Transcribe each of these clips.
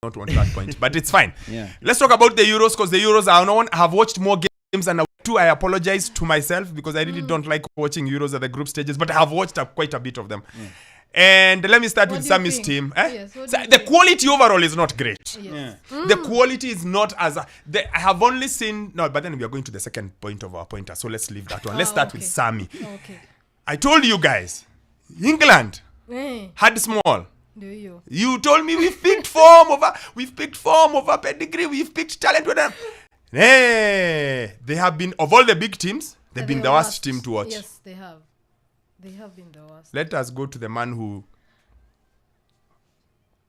not want that point, but it's fine. Yeah. Let's talk about the Euros, because the Euros I have watched more games and I apologize to myself because I really don't like watching Euros at the group stages, but I have watched quite a bit of them. And let me start with Sammy's team. Yes, The quality overall is not great. Yes. The quality is not as I have only seen but then we are going to the second point of our pointer, so let's leave that one. Let's start with Sammy. Okay. I told you guys, England had small. Do you? You told me we've picked form over pedigree, we've picked talent with them. Hey, they have been, of all the big teams, they've been the worst team to watch. Yes, they have. They have been the worst. Let us go to the man who...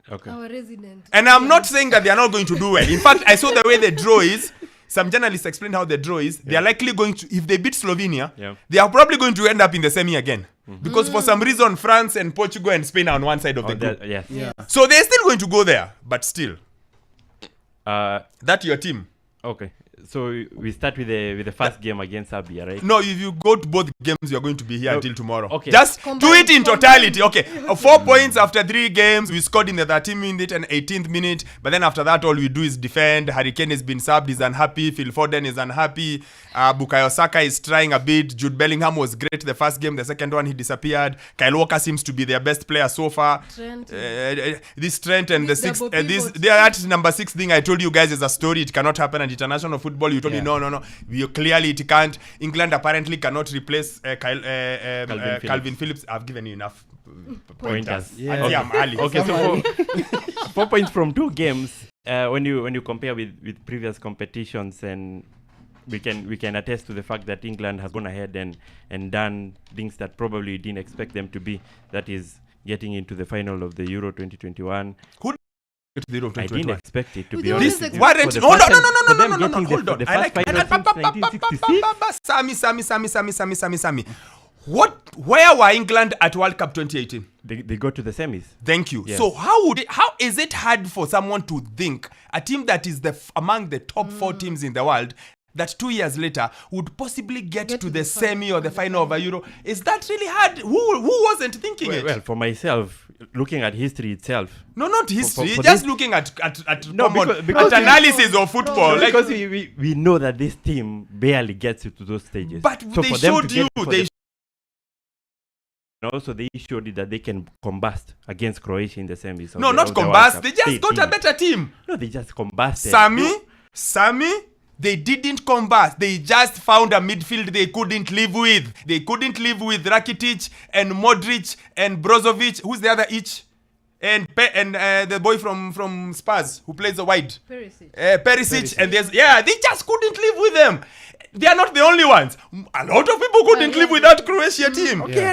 Okay. Our resident. And I'm not saying that they are not going to do well. In fact, I saw the way the draw is. Some journalists explained how the draw is. They are likely going to, if they beat Slovenia, they are probably going to end up in the semi again. Because for some reason, France and Portugal and Spain are on one side of the group. Yeah. So they're still going to go there, but still. That's your team. Okay. So we start with the first game against Serbia, right? No, if you go to both games, you're going to be here until tomorrow. Okay. Just do it in totality. Okay. 4 points after 3 games. We scored in the 13th minute and 18th minute. But then after that, all we do is defend. Harry Kane has been subbed. He's unhappy. Phil Foden is unhappy. Bukayo Saka is trying a bit. Jude Bellingham was great the first game. The second one, he disappeared. Kyle Walker seems to be their best player so far. This Trent and the sixth... that number 6 thing I told you guys is a story. It cannot happen at international football. You told me no. Clearly it can't. England apparently cannot replace Calvin Phillips. I've given you enough pointers. Yeah. Okay, so 4 points from 2 games. When you compare with previous competitions, and we can attest to the fact that England has gone ahead and done things that probably didn't expect them to be. That is getting into the final of the Euro 2021. I didn't expect it, to be honest. No. Hold on. I like Sammy. Where were England at World Cup 2018? They go to the semis. Thank you. Yes. So how is it hard for someone to think a team that is among the top 4 teams in the world that 2 years later would possibly get to the semi or the final of a Euro? Is that really hard? Who wasn't thinking it? Well, for myself, looking at history itself. No, not history. For just this, looking at because analysis of football. No, because we know that this team barely gets to those stages. But so they for them showed to you. Also, they showed it that they can combust against Croatia in the semis. No, not combust. They just got a better team. No, they just combusted. Sammy, they didn't combust. They just found a midfield they couldn't live with. They couldn't live with Rakitic and Modric and Brozovic. Who's the other each? And the boy from Spurs who plays the wide. Perisic. And they just couldn't live with them. They are not the only ones. A lot of people couldn't live with that Croatia team. Okay,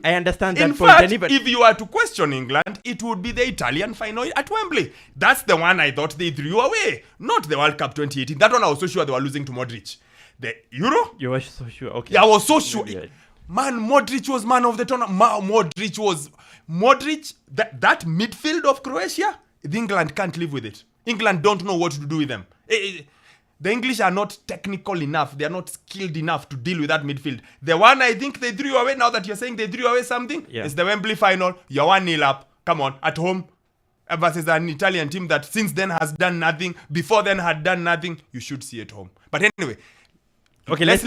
I understand that in point. Fact, if you were to question England, it would be the Italian final at Wembley. That's the one I thought they threw away. Not the World Cup 2018. That one I was so sure they were losing to Modric. The Euro? You were so sure. Okay. Yeah, I was so sure. Yeah. Man, Modric was man of the tournament. Modric, that midfield of Croatia, England can't live with it. England don't know what to do with them. The English are not technical enough. They are not skilled enough to deal with that midfield. The one I think they threw away, now that you're saying they threw away something, is the Wembley final. You're 1-0 up. Come on, at home. Versus an Italian team that since then has done nothing. Before then had done nothing. You should see it home. But anyway. Okay, let's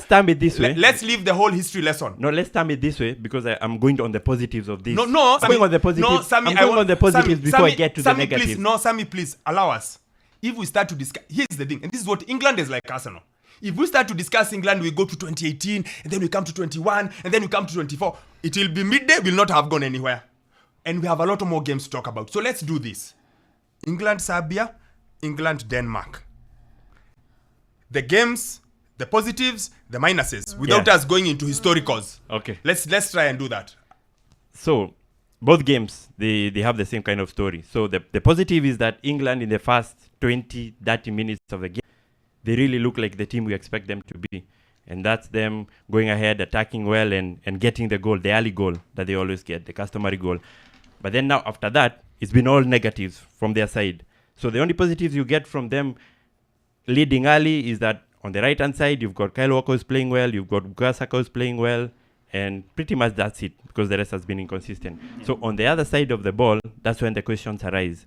term it this way. Let's leave the whole history lesson. No, let's term it this way because I'm going on the positives of this. No, I'm going on the positives. Sammy, I'm going on the positives before I get to the negatives. Please, Sammy, please allow us. If we start to discuss, here's the thing, and this is what England is like Arsenal. If we start to discuss England, we go to 2018, and then we come to 21, and then we come to 24. It will be midday, we'll not have gone anywhere. And we have a lot more games to talk about. So let's do this. England, Serbia, England, Denmark. The games, the positives, the minuses, without us going into historicals. Okay. Let's try and do that. So, both games, they have the same kind of story. So the positive is that England in the first 20-30 minutes of the game, they really look like the team we expect them to be. And that's them going ahead, attacking well and getting the goal, the early goal that they always get, the customary goal. But then now after that, it's been all negatives from their side. So the only positives you get from them leading early is that on the right-hand side, you've got Kyle Walker who's playing well, you've got Bukayo Saka who's playing well, And pretty much that's it, because the rest has been inconsistent. So on the other side of the ball, that's when the questions arise.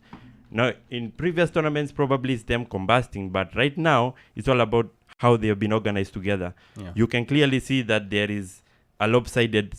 Now, in previous tournaments, probably it's them combusting, but right now, it's all about how they have been organized together. Yeah. You can clearly see that there is a lopsided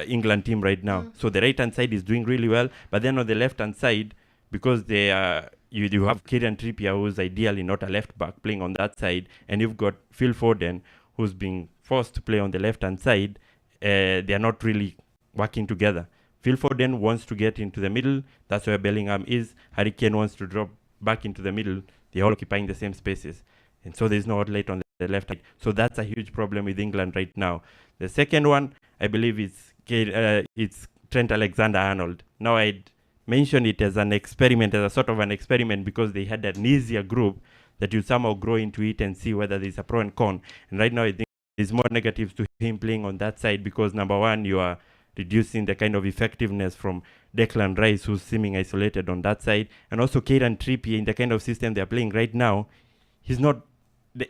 England team right now. So the right-hand side is doing really well, but then on the left-hand side, because they are, you have Kieran Trippier, who's ideally not a left-back, playing on that side, and you've got Phil Foden, who's being forced to play on the left-hand side. They are not really working together. Phil Foden wants to get into the middle. That's where Bellingham is. Harry Kane wants to drop back into the middle. They're all occupying the same spaces. And so there's no outlet on the left side. So that's a huge problem with England right now. The second one, I believe, it's Trent Alexander-Arnold. Now, I'd mention it as an experiment, as a sort of an experiment, because they had an easier group that you somehow grow into it and see whether there's a pro and con. And right now, I think there's more negatives to him playing on that side, because number one, you are reducing the kind of effectiveness from Declan Rice, who's seeming isolated on that side, and also Kieran Trippier in the kind of system they're playing right now.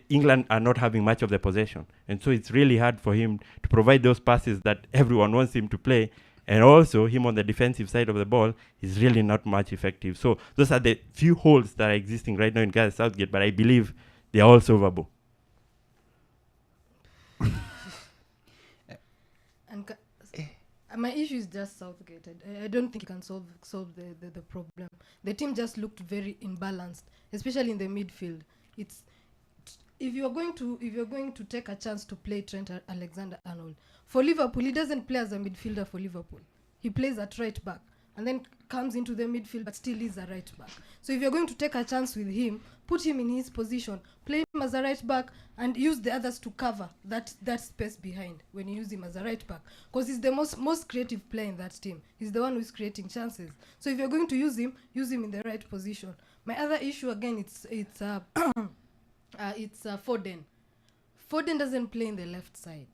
England are not having much of the possession, and so it's really hard for him to provide those passes that everyone wants him to play. And also, him on the defensive side of the ball is really not much effective. So those are the few holes that are existing right now in Gareth Southgate, but I believe they are all solvable. And my issue is just Southgate. I don't think he can solve the problem. The team just looked very imbalanced, especially in the midfield. If you're going to take a chance to play Trent Alexander-Arnold for Liverpool, he doesn't play as a midfielder for Liverpool. He plays at right back and then comes into the midfield, but still is a right back. So if you're going to take a chance with him, put him in his position, play him as a right back, and use the others to cover that space behind when you use him as a right back, because he's the most creative player in that team. He's the one who's creating chances. So if you're going to use him in the right position. My other issue again, it's Foden. Foden doesn't play in the left side.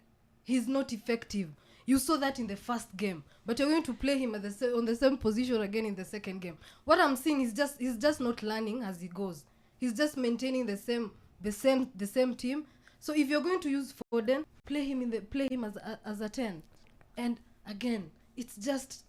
He's not effective. You saw that in the first game, but you're going to play him on the same position again in the second game. What I'm seeing is he's just not learning as he goes. He's just maintaining the same team. So if you're going to use Foden, play him as a 10. And again, it's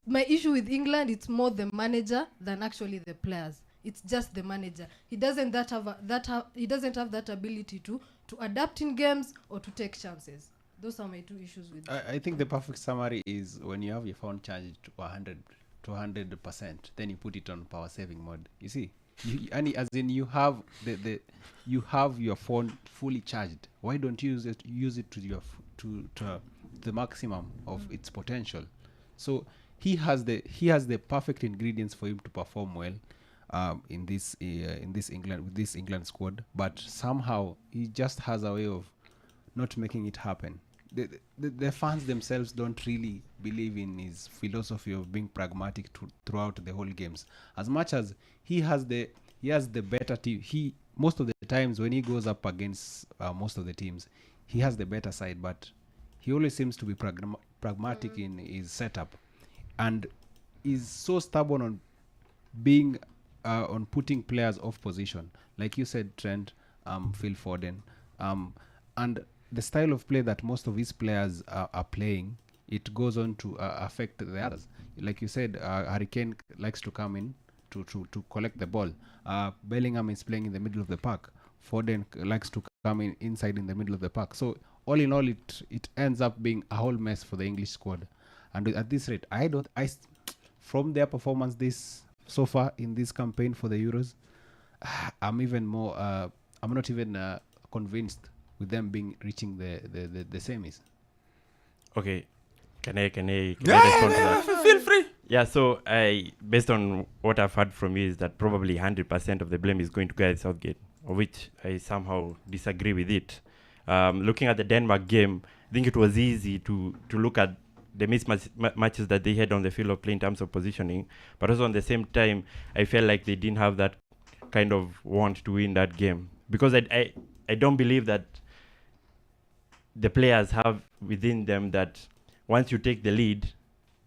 my issue with England. It's more the manager than actually the players. It's just the manager. He doesn't have that ability to adapt in games or to take chances. Those are my two issues with I think the perfect summary is when you have your phone charged to 100%, then you put it on power saving mode. You see, you have you have your phone fully charged. Why don't you use it to the maximum of its potential? So he has the perfect ingredients for him to perform well in this England squad, but somehow he just has a way of not making it happen. The fans themselves don't really believe in his philosophy of being pragmatic throughout the whole games. As much as he has the better team, most of the times when he goes up against most of the teams, he has the better side, but he always seems to be pragmatic in his setup, and is so stubborn on being on putting players off position, like you said, Trent, Phil Foden, and the style of play that most of his players are playing, it goes on to affect the others. Like you said, Harry Kane likes to come in to collect the ball. Bellingham is playing in the middle of the park. Foden likes to come inside in the middle of the park. So all in all, it ends up being a whole mess for the English squad. And at this rate, from their performance so far in this campaign for the Euros, I'm not even convinced with them reaching the semis. Okay, can I respond to that? Feel free. Yeah, so based on what I've heard from you is that probably 100% of the blame is going to Gareth Southgate, of which I somehow disagree with it. Looking at the Denmark game, I think it was easy to look at the mismatches that they had on the field of play in terms of positioning, but also on the same time, I felt like they didn't have that kind of want to win that game, because I don't believe that the players have within them that once you take the lead,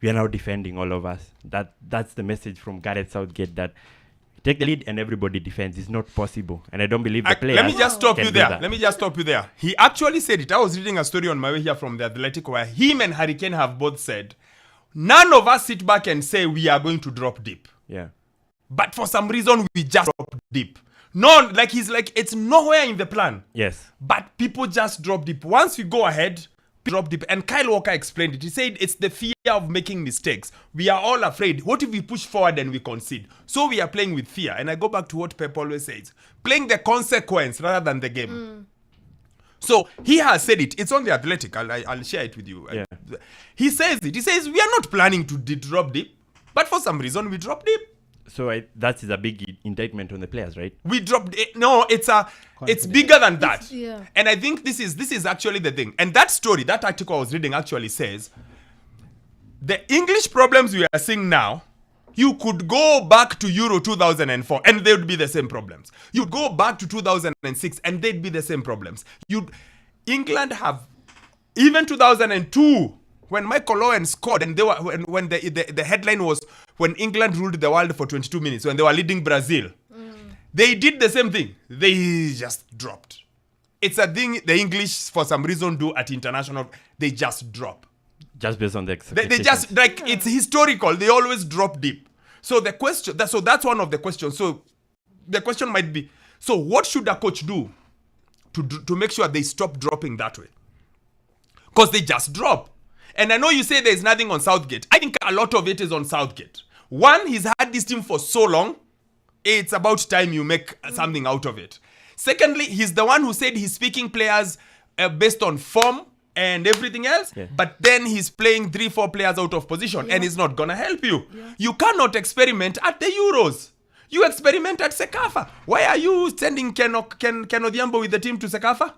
we are now defending all of us. That's the message from Gareth Southgate, that take the lead and everybody defends. It's not possible. And I don't believe the players Let me just stop can you do there. that. Let me just stop you there. He actually said it. I was reading a story on my way here from The Athletic where him and Harry Kane have both said, none of us sit back and say we are going to drop deep. Yeah. But for some reason, we just drop deep. No, like he's like, it's nowhere in the plan. Yes. But people just drop deep. Once we go ahead, drop deep. And Kyle Walker explained it. He said it's the fear of making mistakes. We are all afraid. What if we push forward and we concede? So we are playing with fear. And I go back to what Pep always says. Playing the consequence rather than the game. So he has said it. It's on The Athletic. I'll share it with you. Yeah. He says it. He says we are not planning to drop deep. But for some reason, we drop deep. So that is a big indictment on the players, right? We dropped it. No, it's bigger than that. Yeah. And I think this is actually the thing. And that story, that article I was reading actually says the English problems we are seeing now, you could go back to Euro 2004 and they would be the same problems. You'd go back to 2006 and they'd be the same problems. England have even 2002 when Michael Owen scored and they were when the headline was when England ruled the world for 22 minutes when they were leading Brazil. They did the same thing. They just dropped. It's a thing the English for some reason do at international. They just drop. Just based on the expectations. They just like it's historical. They always drop deep. So the question that's one of the questions. So the question might be, so what should a coach do to make sure they stop dropping that way? Because they just drop. And I know you say there's nothing on Southgate. I think a lot of it is on Southgate. One, he's had this team for so long. It's about time you make something out of it. Secondly, he's the one who said he's picking players based on form and everything else. Yeah. But then he's playing 3-4 players out of position and it's not going to help you. Yeah. You cannot experiment at the Euros. You experiment at Sekafa. Why are you sending Ken Odhiambo with the team to Sekafa?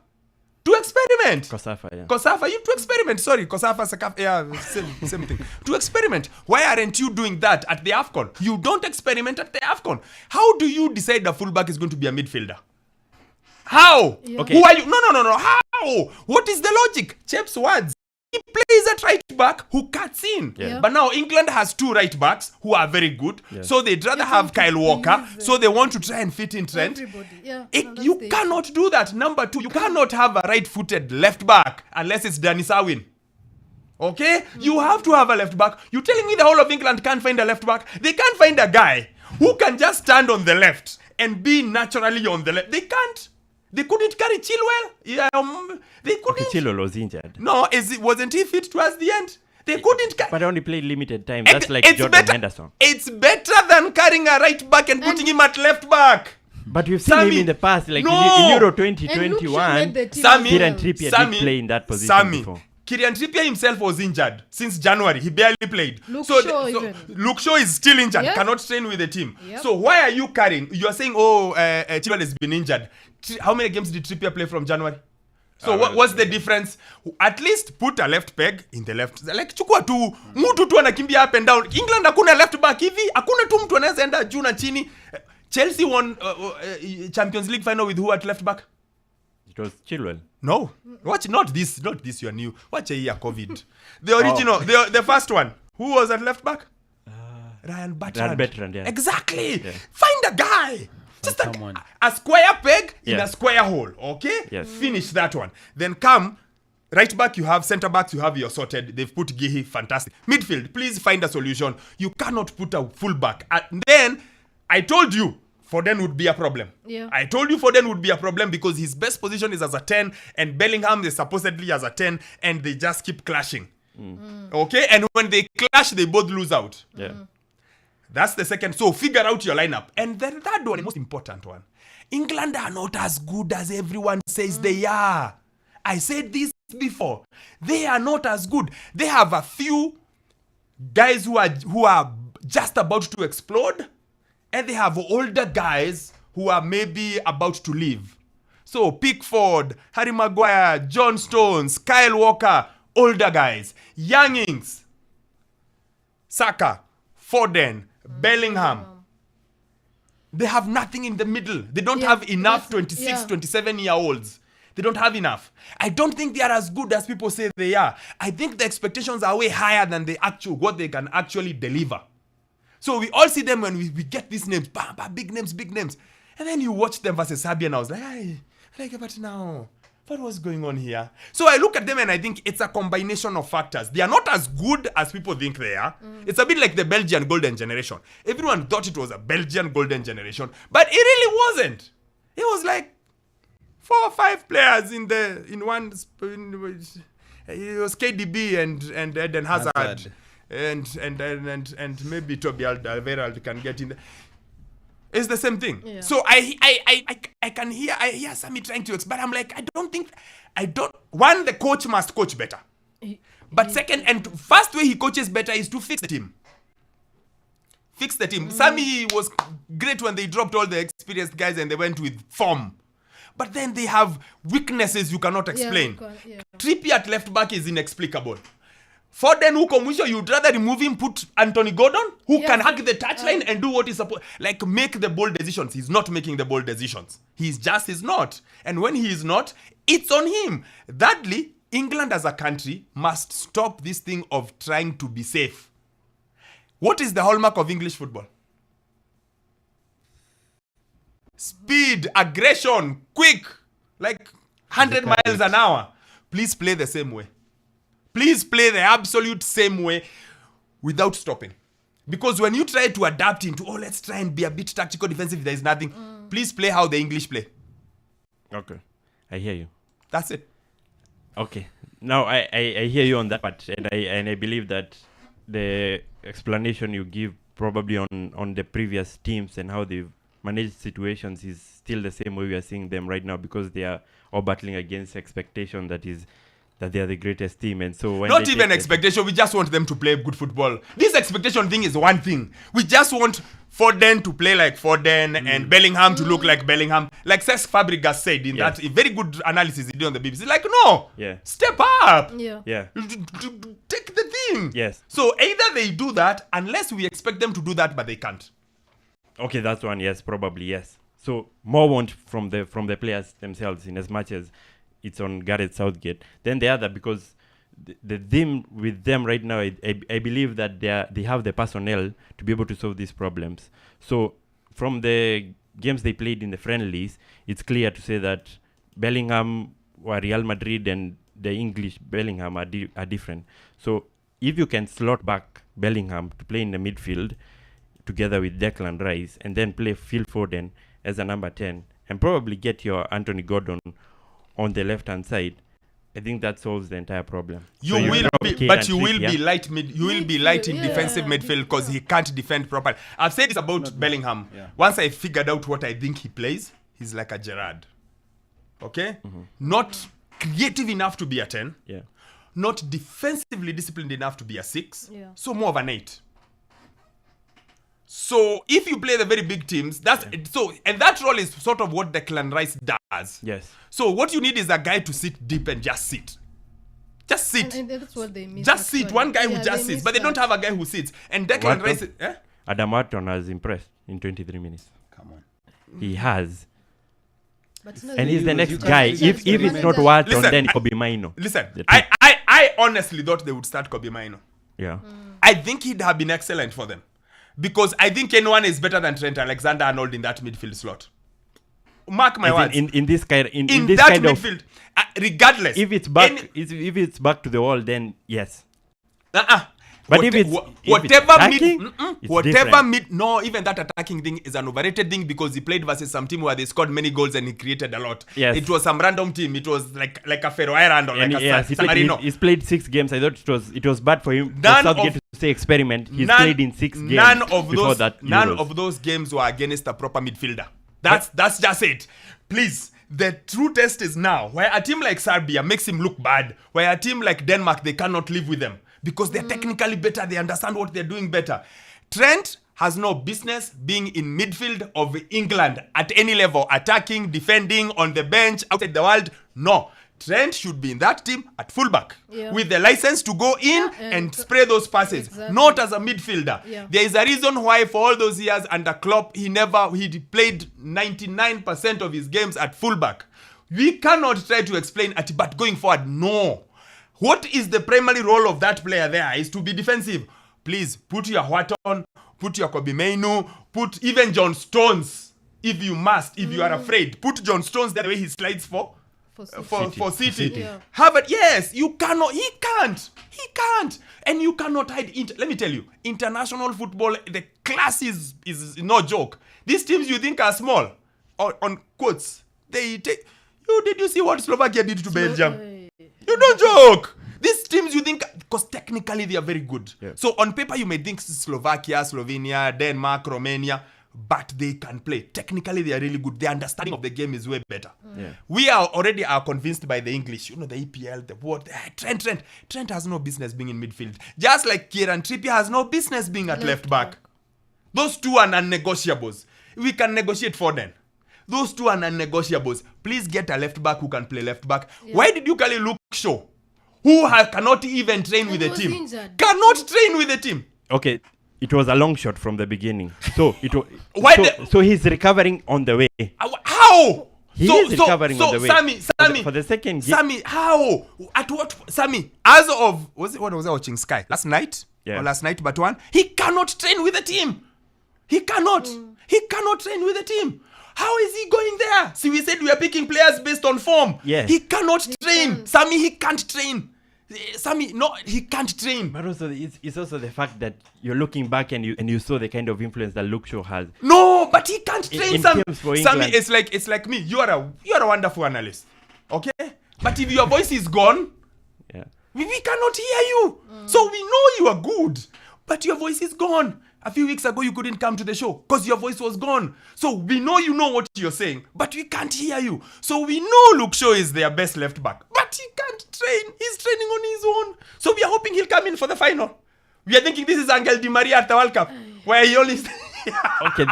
To experiment. Kosafa, you to experiment. Sorry, Kosafa, Sekafa, yeah, same thing. To experiment. Why aren't you doing that at the AFCON? You don't experiment at the AFCON. How do you decide the fullback is going to be a midfielder? How? Yeah. Okay. Who are you? No. How? What is the logic? Chep's words. He plays at right back who cuts in. Yeah. But now England has 2 right backs who are very good. Yeah. So they'd rather have Kyle Walker. So they want to try and fit in Trent. You cannot do that. Number 2, you cannot have a right-footed left back unless it's Danny Sarwin. Okay? You have to have a left back. You're telling me the whole of England can't find a left back? They can't find a guy who can just stand on the left and be naturally on the left. They can't. They couldn't carry Chilwell. They couldn't. Okay, Chilwell was injured. No, wasn't he fit towards the end? They couldn't carry. But I only played limited time. That's like Jordan Henderson. It's better than carrying a right back and putting him at left back. But we've seen him in the past, like in Euro 2021. Kieran Trippier did play in that position before. Kieran Trippier himself was injured since January. He barely played. Luke Shaw is still injured. Yeah. Cannot train with the team. Yep. So why are you carrying? You are saying, Chilwell has been injured. How many games did Trippier play from January? So what's the difference? At least put a left peg in the left. Like chukua tu mtu tu anakimbia up and down. England hakuna left back hivi. Hakuna tu mtu anaweza enda juu na chini. Chelsea won Champions League final with who at left back? It was Chilwell. No. Watch not this you're new. Watch a year COVID. The original, the first one. Who was at left back? Ryan Bertrand. Yeah. Exactly. Yeah. Find a guy. Just a square peg in a square hole. Okay? Yes. Finish that one. Then come right back, you have center backs, you have your sorted. They've put Gehi, fantastic. Midfield, please find a solution. You cannot put a full back. And then I told you Foden would be a problem. Yeah. I told you Foden would be a problem because his best position is as a 10 and Bellingham is supposedly as a 10 and they just keep clashing. Okay? And when they clash, they both lose out. Yeah. That's the second. So figure out your lineup. And the third one, the most important one. England are not as good as everyone says they are. I said this before. They are not as good. They have a few guys who are just about to explode. And they have older guys who are maybe about to leave. So Pickford, Harry Maguire, John Stones, Kyle Walker, older guys. Youngings, Saka, Foden, Bellingham. They have nothing in the middle. They don't have enough 26, 27-year-olds. They don't have enough. I don't think they are as good as people say they are. I think the expectations are way higher than what they can actually deliver. So we all see them when we get these names, bam, bam, big names. And then you watch them versus Serbia and I was like, but now, what was going on here? So I look at them and I think it's a combination of factors. They are not as good as people think they are. It's a bit like the Belgian golden generation. Everyone thought it was a Belgian golden generation, but it really wasn't. It was like 4 or 5 players in one. It was KDB and Eden Hazard. And maybe Toby Alderweireld can get in there. It's the same thing. Yeah. So I can hear Sammy trying to explain, but I'm like, one, the coach must coach better. But second, and first way he coaches better is to fix the team. Sammy was great when they dropped all the experienced guys and they went with form. But then they have weaknesses you cannot explain. Trippier at left back is inexplicable. Foden huko mwisho, you'd rather remove him, put Anthony Gordon, who can hug the touchline and do what he's supposed, like make the bold decisions. He's not making the bold decisions. He's not. And when he is not, it's on him. Thirdly, England as a country must stop this thing of trying to be safe. What is the hallmark of English football? Speed, aggression, quick, like 100 miles an hour. Please play the same way. Please play the absolute same way without stopping. Because when you try to adapt into, let's try and be a bit tactical defensive, there is nothing. Please play how the English play. Okay. I hear you. That's it. Okay. Now, I hear you on that part. And I believe that the explanation you give probably on the previous teams and how they've managed situations is still the same way we are seeing them right now, because they are all battling against expectation that they are the greatest team. And so when not even expectation, we just want them to play good football. This expectation thing is one thing. We just want Foden to play like Foden and Bellingham to look like Bellingham. Like Cesc Fabregas said in that very good analysis he did on the BBC. Like, no, step up. Yeah. Take the thing. Yes. So either they do that, unless we expect them to do that, but they can't. Okay, that's one. Yes, probably yes. So more want from the players themselves, in as much as it's on Gareth Southgate. Then the other, because the theme with them right now, I believe that they have the personnel to be able to solve these problems. So from the games they played in the friendlies, it's clear to say that Bellingham or Real Madrid and the English Bellingham are different. So if you can slot back Bellingham to play in the midfield together with Declan Rice, and then play Phil Foden as a number 10, and probably get your Anthony Gordon on the left-hand side, I think that solves the entire problem. You will be light in defensive midfield because he can't defend properly. I've said this about Bellingham. Yeah. Once I figured out what I think he plays, he's like a Gerrard. Okay? Not creative enough to be a 10. Yeah. Not defensively disciplined enough to be a 6. Yeah. So more of an 8. So if you play the very big teams, and that role is sort of what Declan Rice does. Yes. So what you need is a guy to sit deep and just sit. Just sit. And that's what they miss. Just sit. One guy who just sits, but they don't have a guy who sits. And Declan Rice, Adam Wharton has impressed in 23 minutes. Come on. He has. But and he's the next guy. If it's not Wharton, then Kobe Maino. Listen, I honestly thought they would start Kobe Maino. Yeah. I think he'd have been excellent for them. Because I think anyone is better than Trent Alexander-Arnold in that midfield slot. Mark my words. In this kind in this that kind midfield, regardless. If it's back, if it's back to the wall, then yes. But even that attacking thing is an overrated thing, because he played versus some team where they scored many goals and he created a lot. Yes. It was some random team. It was like a Ferro Island or and like a San Marino. He's played 6 games. I thought it was bad for him. Southgate to say experiment. He's played in 6 games. None of those games were against a proper midfielder. That's just it. Please. The true test is now, where a team like Serbia makes him look bad, where a team like Denmark, they cannot live with them because they're technically better, they understand what they're doing better. Trent has no business being in midfield of England at any level, attacking, defending, on the bench, outside the world. No. Trent should be in that team at fullback with the license to go in and spray those passes, not as a midfielder. Yeah. There is a reason why for all those years under Klopp, he played 99% of his games at fullback. We cannot try to explain it, but going forward, no. What is the primary role of that player there is to be defensive. Please put your Wharton, put your Kobe Mainu, put even John Stones, if you must, if you are afraid. Put John Stones the way he slides for City. Yeah. Harvard, yes, you cannot, he can't. And you cannot hide, let me tell you, international football, the class is no joke. These teams you think are small, on quotes, they take, did you see what Slovakia did to Belgium? You don't joke. These teams you think, because technically they are very good. Yeah. So on paper you may think Slovakia, Slovenia, Denmark, Romania, but they can play. Technically they are really good. Their understanding of the game is way better. Yeah. We are convinced by the English. You know, the EPL, the what. Trent has no business being in midfield. Just like Kieran Trippier has no business being at left back. Those two are non-negotiables. We can negotiate for them. Those two are non-negotiables. Please get a left back who can play left back. Yeah. Why did you call it Luke Shaw? Who cannot even train with the team. Injured. Cannot train with the team. Okay, it was a long shot from the beginning. So Why he's recovering on the way. How? He is recovering on the way. Sammy, for the second game. Sammy, how? At what? Sammy, as of when was I watching Sky last night? Yeah. Or last night, but one. He cannot train with the team. He cannot. He cannot train with the team. How is he going there? See, we said we are picking players based on form. Yeah. He cannot train. Sammy, he can't train. Sammy, no, he can't train. But also, it's also the fact that you're looking back and you saw the kind of influence that Luke Shaw has. No, but he can't train. In Sammy, games for Sammy, England. it's like me. You are a wonderful analyst, okay? But if your voice is gone, Yeah. we cannot hear you. So we know you are good, but your voice is gone. A few weeks ago, you couldn't come to the show because your voice was gone. So we know you know what you're saying, but we can't hear you. So we know Luke Shaw is their best left back, but he can't train. He's training on his own. So we are hoping he'll come in for the final. We are thinking this is Angel Di Maria at the World Cup, where he only... Okay,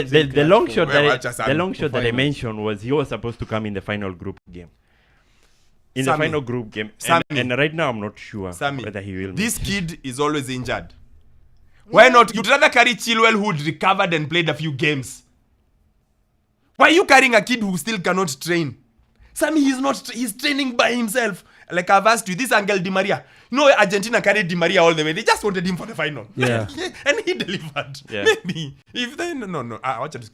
the long shot that I finals. mentioned was he was supposed to come in the final group game. In Sammy. the final group game. Sammy. And right now I'm not sure Sammy, whether he will. this kid is always injured. Why not? You'd rather carry Chilwell who'd recovered and played a few games. Why are you carrying a kid who still cannot train? Sammy, he's training by himself. Like I've asked you, this Angel Di Maria. You know, Argentina carried Di Maria all the way. They just wanted him for the final. Yeah. And he delivered. Yeah. Maybe. If they, no. Watch out,